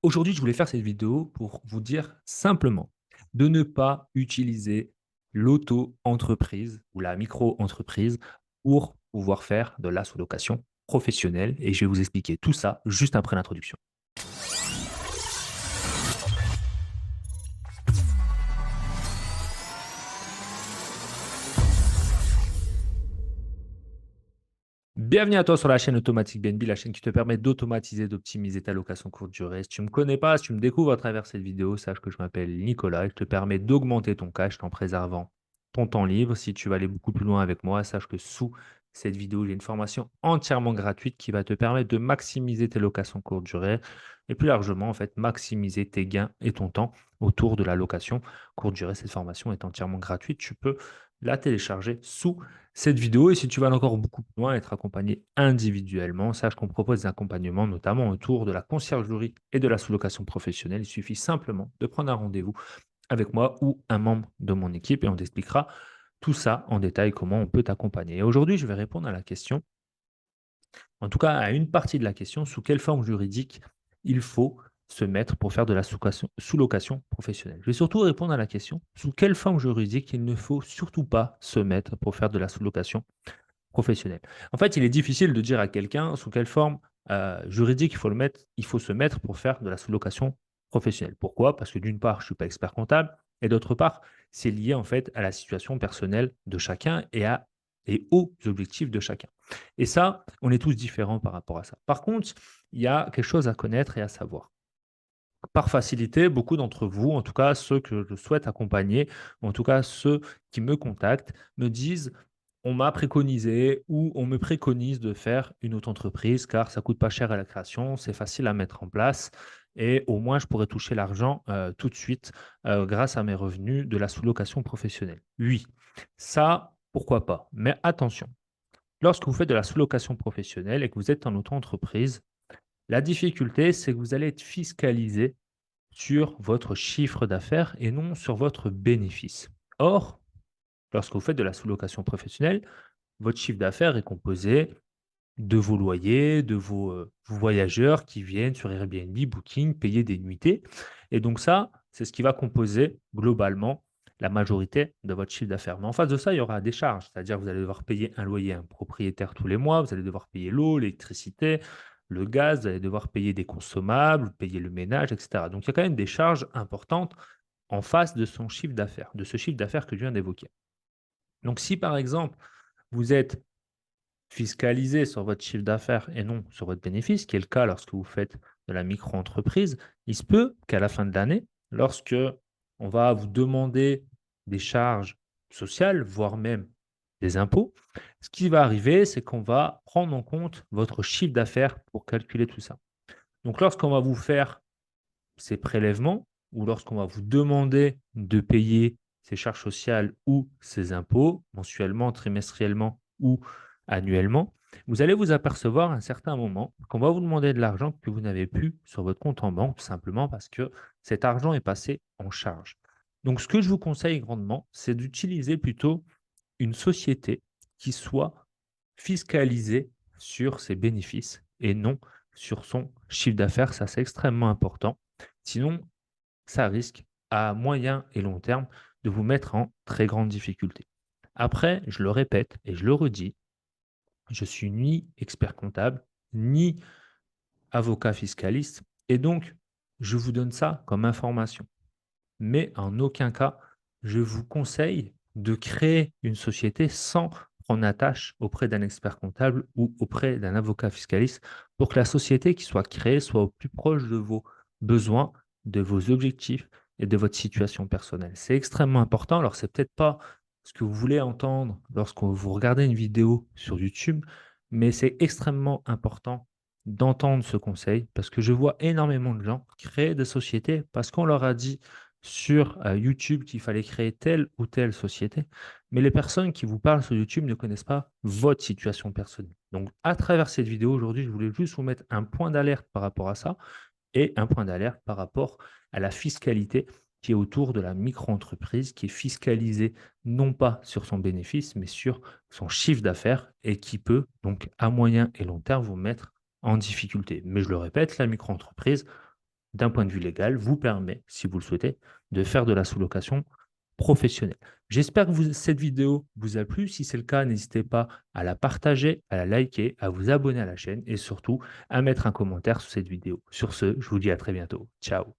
Aujourd'hui, je voulais faire cette vidéo pour vous dire simplement de ne pas utiliser l'auto-entreprise ou la micro-entreprise pour pouvoir faire de la sous-location professionnelle et je vais vous expliquer tout ça juste après l'introduction. Bienvenue à toi sur la chaîne Automatique BNB, la chaîne qui te permet d'automatiser, d'optimiser ta location courte durée. Si tu ne me connais pas, si tu me découvres à travers cette vidéo, sache que je m'appelle Nicolas et je te permets d'augmenter ton cash en préservant ton temps libre. Si tu veux aller beaucoup plus loin avec moi, sache que sous cette vidéo, j'ai une formation entièrement gratuite qui va te permettre de maximiser tes locations courte durée et plus largement, en fait, maximiser tes gains et ton temps autour de la location courte durée. Cette formation est entièrement gratuite. Tu peux la télécharger sous cette vidéo. Et si tu vas aller encore beaucoup plus loin, être accompagné individuellement, sache qu'on propose des accompagnements, notamment autour de la conciergerie et de la sous-location professionnelle. Il suffit simplement de prendre un rendez-vous avec moi ou un membre de mon équipe et on t'expliquera tout ça en détail, comment on peut t'accompagner. Et aujourd'hui, je vais répondre à la question, en tout cas à une partie de la question, sous quelle forme juridique il faut se mettre pour faire de la sous-location professionnelle. Je vais surtout répondre à la question, sous quelle forme juridique il ne faut surtout pas se mettre pour faire de la sous-location professionnel. En fait, il est difficile de dire à quelqu'un sous quelle forme, juridique il faut se mettre pour faire de la sous-location professionnelle. Pourquoi? Parce que d'une part, je ne suis pas expert comptable et d'autre part, c'est lié en fait à la situation personnelle de chacun et aux objectifs de chacun. Et ça, on est tous différents par rapport à ça. Par contre, il y a quelque chose à connaître et à savoir. Par facilité, beaucoup d'entre vous, en tout cas ceux que je souhaite accompagner, ou en tout cas ceux qui me contactent, me disent: «On m'a préconisé» ou «On me préconise de faire une auto-entreprise car ça coûte pas cher à la création, c'est facile à mettre en place et au moins je pourrais toucher l'argent, tout de suite, grâce à mes revenus de la sous-location professionnelle». Oui, ça, pourquoi pas? Mais attention, lorsque vous faites de la sous-location professionnelle et que vous êtes en auto-entreprise, la difficulté, c'est que vous allez être fiscalisé sur votre chiffre d'affaires et non sur votre bénéfice. Or, lorsque vous faites de la sous-location professionnelle, votre chiffre d'affaires est composé de vos loyers, de vos voyageurs qui viennent sur Airbnb, Booking, payer des nuitées. Et donc ça, c'est ce qui va composer globalement la majorité de votre chiffre d'affaires. Mais en face de ça, il y aura des charges, c'est-à-dire que vous allez devoir payer un loyer à un propriétaire tous les mois, vous allez devoir payer l'eau, l'électricité, le gaz, vous allez devoir payer des consommables, payer le ménage, etc. Donc il y a quand même des charges importantes en face de son chiffre d'affaires, de ce chiffre d'affaires que je viens d'évoquer. Donc si par exemple, vous êtes fiscalisé sur votre chiffre d'affaires et non sur votre bénéfice, qui est le cas lorsque vous faites de la micro-entreprise, il se peut qu'à la fin de l'année, lorsque on va vous demander des charges sociales, voire même des impôts, ce qui va arriver, c'est qu'on va prendre en compte votre chiffre d'affaires pour calculer tout ça. Donc lorsqu'on va vous faire ces prélèvements ou lorsqu'on va vous demander de payer ces charges sociales ou ces impôts mensuellement, trimestriellement ou annuellement, vous allez vous apercevoir à un certain moment qu'on va vous demander de l'argent que vous n'avez plus sur votre compte en banque, tout simplement parce que cet argent est passé en charge. Donc, ce que je vous conseille grandement, c'est d'utiliser plutôt une société qui soit fiscalisée sur ses bénéfices et non sur son chiffre d'affaires. Ça, c'est extrêmement important. Sinon, ça risque à moyen et long terme de vous mettre en très grande difficulté. Après, je le répète et je le redis, je suis ni expert comptable, ni avocat fiscaliste et donc je vous donne ça comme information. Mais en aucun cas, je vous conseille de créer une société sans prendre attache auprès d'un expert comptable ou auprès d'un avocat fiscaliste pour que la société qui soit créée soit au plus proche de vos besoins, de vos objectifs et de votre situation personnelle. C'est extrêmement important. Alors, c'est peut-être pas ce que vous voulez entendre lorsque vous regardez une vidéo sur YouTube, mais c'est extrêmement important d'entendre ce conseil parce que je vois énormément de gens créer des sociétés parce qu'on leur a dit sur, YouTube qu'il fallait créer telle ou telle société, mais les personnes qui vous parlent sur YouTube ne connaissent pas votre situation personnelle. Donc à travers cette vidéo aujourd'hui, je voulais juste vous mettre un point d'alerte par rapport à ça et un point d'alerte par rapport à la fiscalité qui est autour de la micro-entreprise, qui est fiscalisée non pas sur son bénéfice, mais sur son chiffre d'affaires et qui peut donc à moyen et long terme vous mettre en difficulté. Mais je le répète, la micro-entreprise, d'un point de vue légal, vous permet, si vous le souhaitez, de faire de la sous-location professionnelle. J'espère que cette vidéo vous a plu. Si c'est le cas, n'hésitez pas à la partager, à la liker, à vous abonner à la chaîne et surtout à mettre un commentaire sous cette vidéo. Sur ce, je vous dis à très bientôt. Ciao.